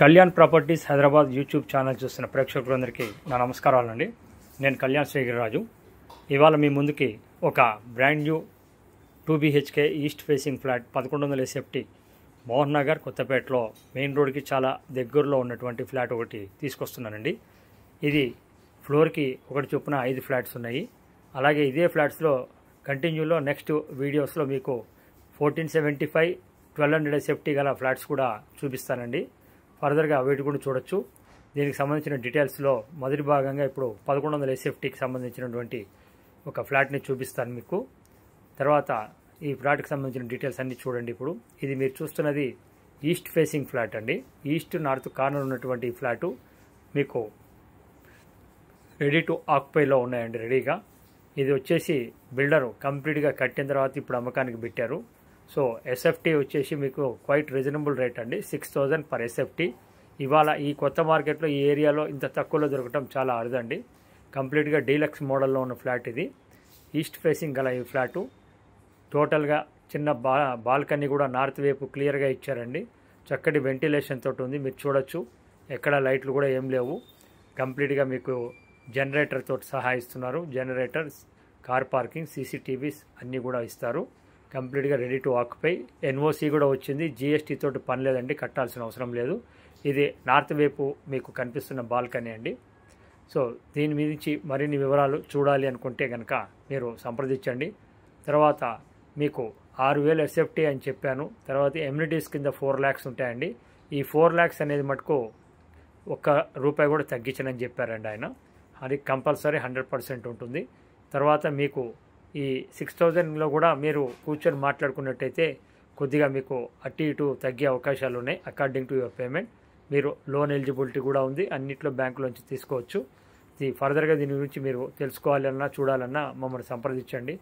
Kalyan properties Hyderabad YouTube channel చూస్తున్న ప్రేక్షకులందరికీ నా నమస్కారాలండి. నేను కళ్యాణ్ శ్రీగిరిరాజు. ఇవాళ మీ ముందుకి ఒక brand new 2 BHK east facing flat 1100 SFT Mohan Nagar కొత్తపేటలో మెయిన్ రోడ్కి చాలా దగ్గరలో ఉన్నటువంటి ఫ్లాట్ ఒకటి తీసుకొస్తున్నానండి. ఇది ఫ్లోర్కి ఒకటి చొప్పున 5 ఫ్లాట్స్ ఉన్నాయి. అలాగే ఇదే ఫ్లాట్స్లో కంటిన్యూలో నెక్స్ట్ వీడియోస్లో మీకు 1475 1200 SFT గల ఫ్లాట్స్ కూడా చూపిస్తానండి. ఫర్దర్గా వీటి కూడా చూడొచ్చు. దీనికి సంబంధించిన డీటెయిల్స్లో మొదటి భాగంగా ఇప్పుడు 1100 SFTకి సంబంధించినటువంటి ఒక ఫ్లాట్ని చూపిస్తాను మీకు. తర్వాత ఈ ఫ్లాట్కి సంబంధించిన డీటెయిల్స్ అన్నీ చూడండి. ఇప్పుడు ఇది మీరు చూస్తున్నది ఈస్ట్ ఫేసింగ్ ఫ్లాట్ అండి. ఈస్ట్ నార్త్ కార్నర్ ఉన్నటువంటి ఈ ఫ్లాటు మీకు రెడీ టు ఆక్యుపైలో ఉన్నాయండి, రెడీగా. ఇది వచ్చేసి బిల్డరు కంప్లీట్గా కట్టిన తర్వాత ఇప్పుడు అమ్మకానికి పెట్టారు. సో ఎస్ఎఫ్టీ వచ్చేసి మీకు క్వైట్ రీజనబుల్ రేట్ అండి, 6000 పర్ SFT. ఇవాళ ఈ కొత్త మార్కెట్లో ఈ ఏరియాలో ఇంత తక్కువలో దొరకటం చాలా అరుదండి. కంప్లీట్గా డీలక్స్ మోడల్లో ఉన్న ఫ్లాట్ ఇది. ఈస్ట్ ఫేసింగ్ గల ఈ ఫ్లాటు టోటల్గా చిన్న బాల్కనీ కూడా నార్త్ వైపు క్లియర్గా ఇచ్చారండి. చక్కటి వెంటిలేషన్ తోటి ఉంది, మీరు చూడొచ్చు. ఎక్కడ లైట్లు కూడా ఏం లేవు. కంప్లీట్గా మీకు జనరేటర్ తోటి సహా ఇస్తున్నారు. జనరేటర్స్, కార్ పార్కింగ్, CCTVs అన్నీ కూడా ఇస్తారు. కంప్లీట్గా రెడీ టు ఆక్యుపై. NOC కూడా వచ్చింది. GST తోటి పని లేదండి, కట్టాల్సిన అవసరం లేదు. ఇది నార్త్ వైపు మీకు కనిపిస్తున్న బాల్కనీ అండి. సో దీని నుంచి మరిన్ని వివరాలు చూడాలి అనుకుంటే కనుక మీరు సంప్రదించండి. తర్వాత మీకు 6000 SFT అని చెప్పాను. తర్వాత ఎమ్యూనిటీస్ కింద 4 lakhs ఉంటాయండి. ఈ 4 lakhs అనేది మటుకు ₹1 కూడా తగ్గించనని చెప్పారండి ఆయన. అది కంపల్సరీ 100% ఉంటుంది. తర్వాత మీకు ఈ 6000లో కూడా మీరు కూర్చొని మాట్లాడుకున్నట్టయితే కొద్దిగా మీకు అటు ఇటు తగ్గే అవకాశాలు ఉన్నాయి. అకార్డింగ్ టు యువర్ పేమెంట్ మీరు లోన్ ఎలిజిబిలిటీ కూడా ఉంది, అన్నిట్లో బ్యాంకులోంచి తీసుకోవచ్చు. ఫర్దర్గా దీని గురించి మీరు తెలుసుకోవాలన్నా చూడాలన్నా మమ్మల్ని సంప్రదించండి.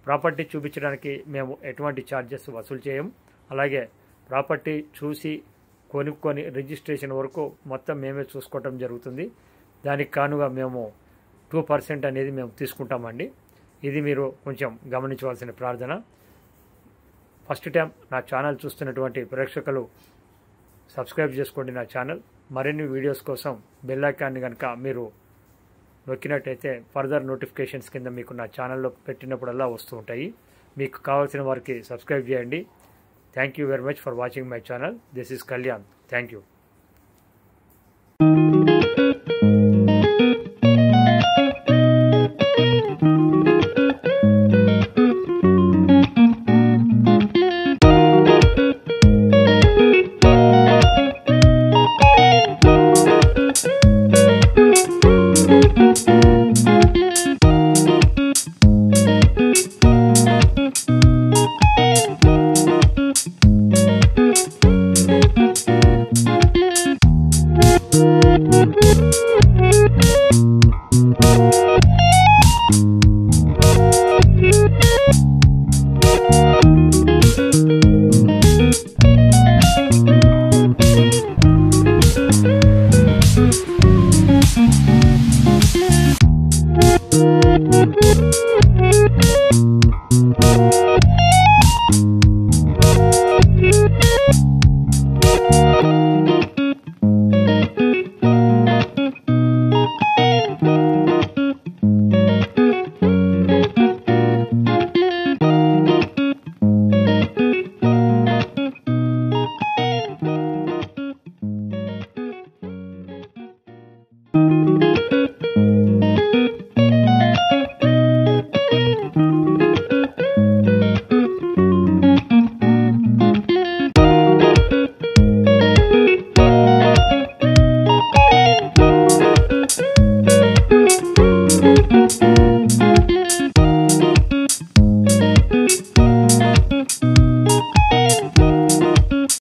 ప్రాపర్టీ చూపించడానికి మేము ఎటువంటి ఛార్జెస్ వసూలు చేయం. అలాగే ప్రాపర్టీ చూసి కొనుక్కొని రిజిస్ట్రేషన్ వరకు మొత్తం మేమే చూసుకోవటం జరుగుతుంది. దానికి కానుగా మేము 2% అనేది మేము తీసుకుంటామండి. ఇది మీరు కొంచెం గమనించవలసిన ప్రార్థన. ఫస్ట్ టైం నా ఛానల్ చూస్తున్నటువంటి ప్రేక్షకులు సబ్స్క్రైబ్ చేసుకోండి నా ఛానల్. మరిన్ని వీడియోస్ కోసం బెల్ ఐకాన్ని కనుక మీరు నొక్కినట్టయితే ఫర్దర్ నోటిఫికేషన్స్ కింద మీకు నా ఛానల్లో పెట్టినప్పుడల్లా వస్తూ ఉంటాయి. మీకు కావాల్సిన వారికి సబ్స్క్రైబ్ చేయండి. Thank you very much for watching my channel. This is Kalyan. Thank you.